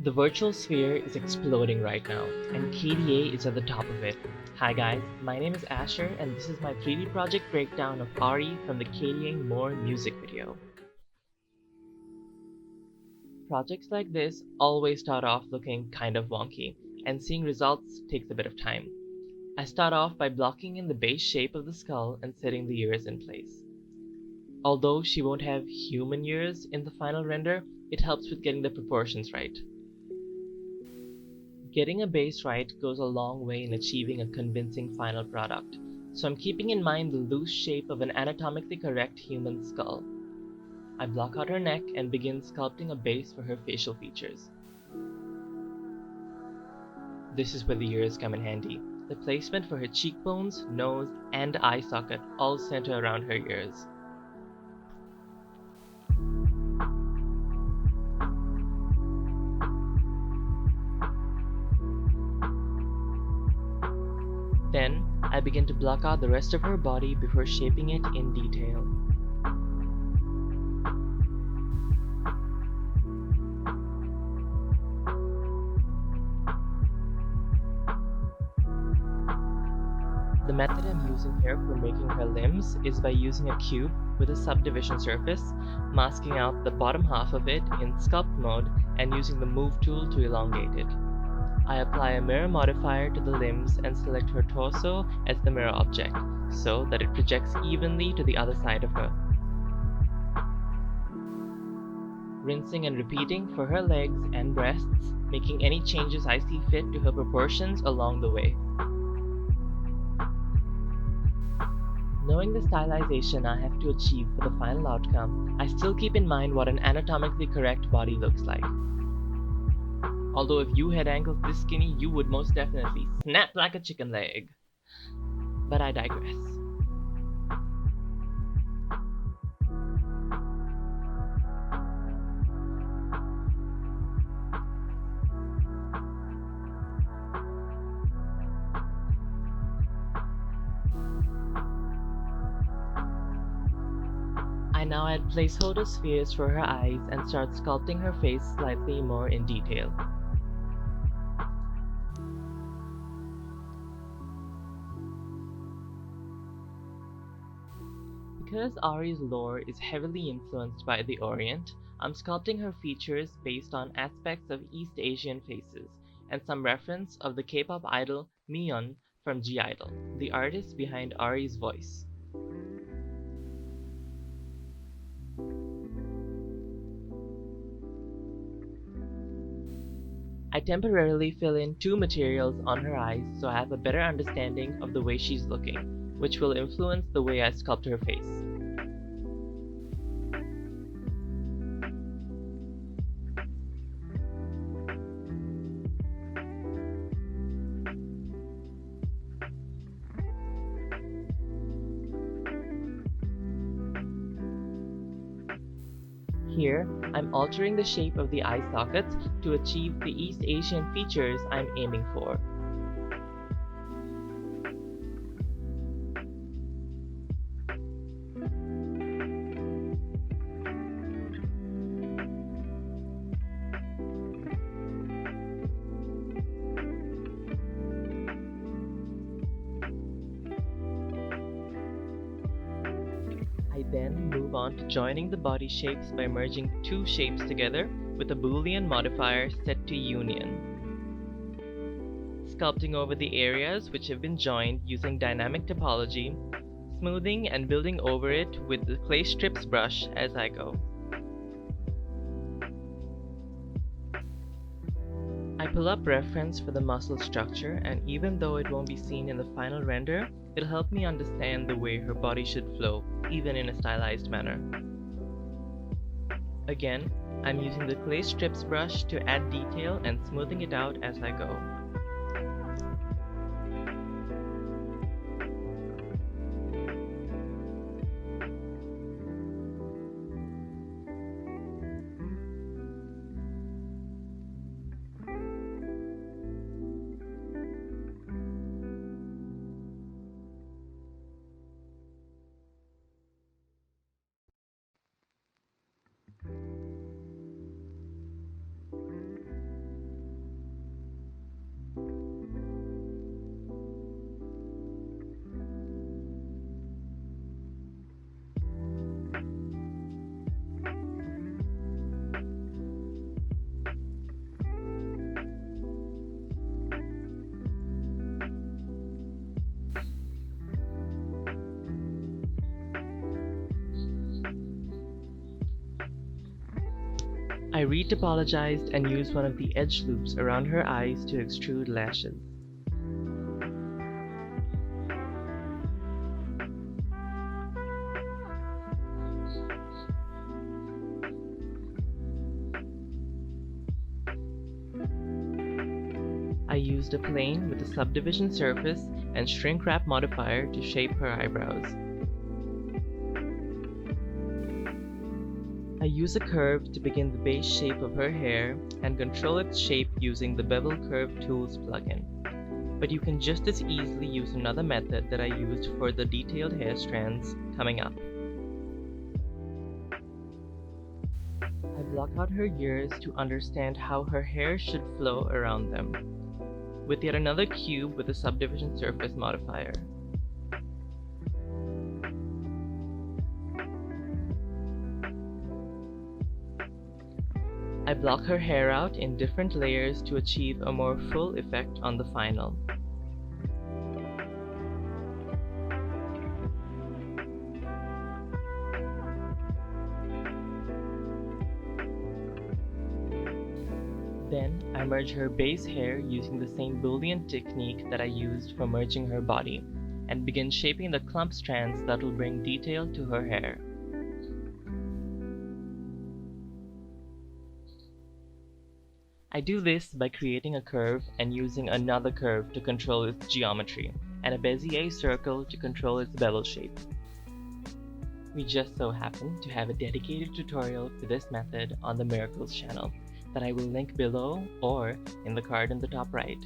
The virtual sphere is exploding right now, and KDA is at the top of it. Hi guys, my name is Asher, and this is my 3D project breakdown of Ahri from the KDA More music video. Projects like this always start off looking kind of wonky, and seeing results takes a bit of time. I start off by blocking in the base shape of the skull and setting the ears in place. Although she won't have human ears in the final render, it helps with getting the proportions right. Getting a base right goes a long way in achieving a convincing final product, so I'm keeping in mind the loose shape of an anatomically correct human skull. I block out her neck and begin sculpting a base for her facial features. This is where the ears come in handy. The placement for her cheekbones, nose, and eye socket all center around her ears. Then, I begin to block out the rest of her body before shaping it in detail. The method I'm using here for making her limbs is by using a cube with a subdivision surface, masking out the bottom half of it in sculpt mode and using the move tool to elongate it. I apply a mirror modifier to the limbs and select her torso as the mirror object, so that it projects evenly to the other side of her. Rinsing and repeating for her legs and breasts, making any changes I see fit to her proportions along the way. Knowing the stylization I have to achieve for the final outcome, I still keep in mind what an anatomically correct body looks like. Although if you had ankles this skinny, you would most definitely snap like a chicken leg. But I digress. I now add placeholder spheres for her eyes and start sculpting her face slightly more in detail. Because Ahri's lore is heavily influenced by the Orient, I'm sculpting her features based on aspects of East Asian faces, and some reference of the K-pop idol Miyeon from G-Idol, the artist behind Ahri's voice. I temporarily fill in two materials on her eyes so I have a better understanding of the way she's looking, which will influence the way I sculpt her face. Here, I'm altering the shape of the eye sockets to achieve the East Asian features I'm aiming for. I then move on to joining the body shapes by merging two shapes together with a Boolean modifier set to union. Sculpting over the areas which have been joined using dynamic topology, smoothing and building over it with the clay strips brush as I go. I pull up reference for the muscle structure, and even though it won't be seen in the final render, it'll help me understand the way her body should flow, even in a stylized manner. Again, I'm using the clay strips brush to add detail and smoothing it out as I go. I retopologized and used one of the edge loops around her eyes to extrude lashes. I used a plane with a subdivision surface and shrink wrap modifier to shape her eyebrows. I use a curve to begin the base shape of her hair and control its shape using the Bevel Curve Tools plugin. But you can just as easily use another method that I used for the detailed hair strands coming up. I block out her ears to understand how her hair should flow around them, with yet another cube with a subdivision surface modifier. I block her hair out in different layers to achieve a more full effect on the final. Then I merge her base hair using the same Boolean technique that I used for merging her body, and begin shaping the clump strands that will bring detail to her hair. I do this by creating a curve and using another curve to control its geometry, and a Bezier circle to control its bevel shape. We just so happen to have a dedicated tutorial for this method on the Miracles channel that I will link below or in the card in the top right.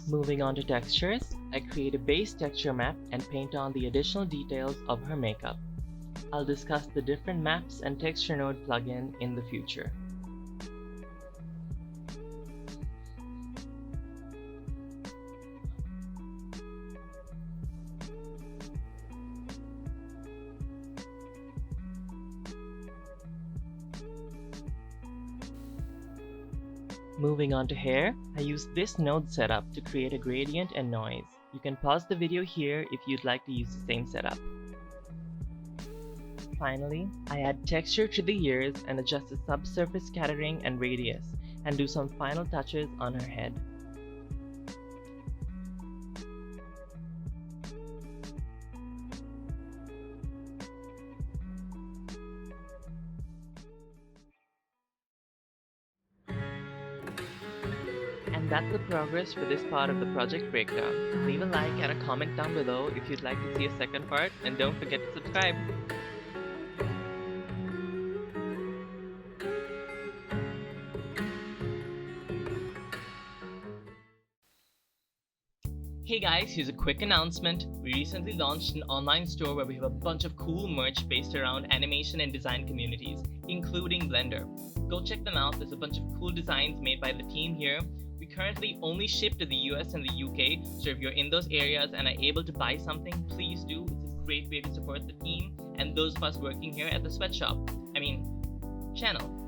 Moving on to textures, I create a base texture map and paint on the additional details of her makeup. I'll discuss the different maps and texture node plugin in the future. Moving on to hair, I use this node setup to create a gradient and noise. You can pause the video here if you'd like to use the same setup. Finally, I add texture to the ears and adjust the subsurface scattering and radius, and do some final touches on her head. And that's the progress for this part of the project breakdown. Leave a like and a comment down below if you'd like to see a second part, and don't forget to subscribe. Hey guys, here's a quick announcement. We recently launched an online store where we have a bunch of cool merch based around animation and design communities, including Blender. Go check them out, there's a bunch of cool designs made by the team here. We currently only ship to the US and the UK, so if you're in those areas and are able to buy something, please do. It's a great way to support the team and those of us working here at the channel.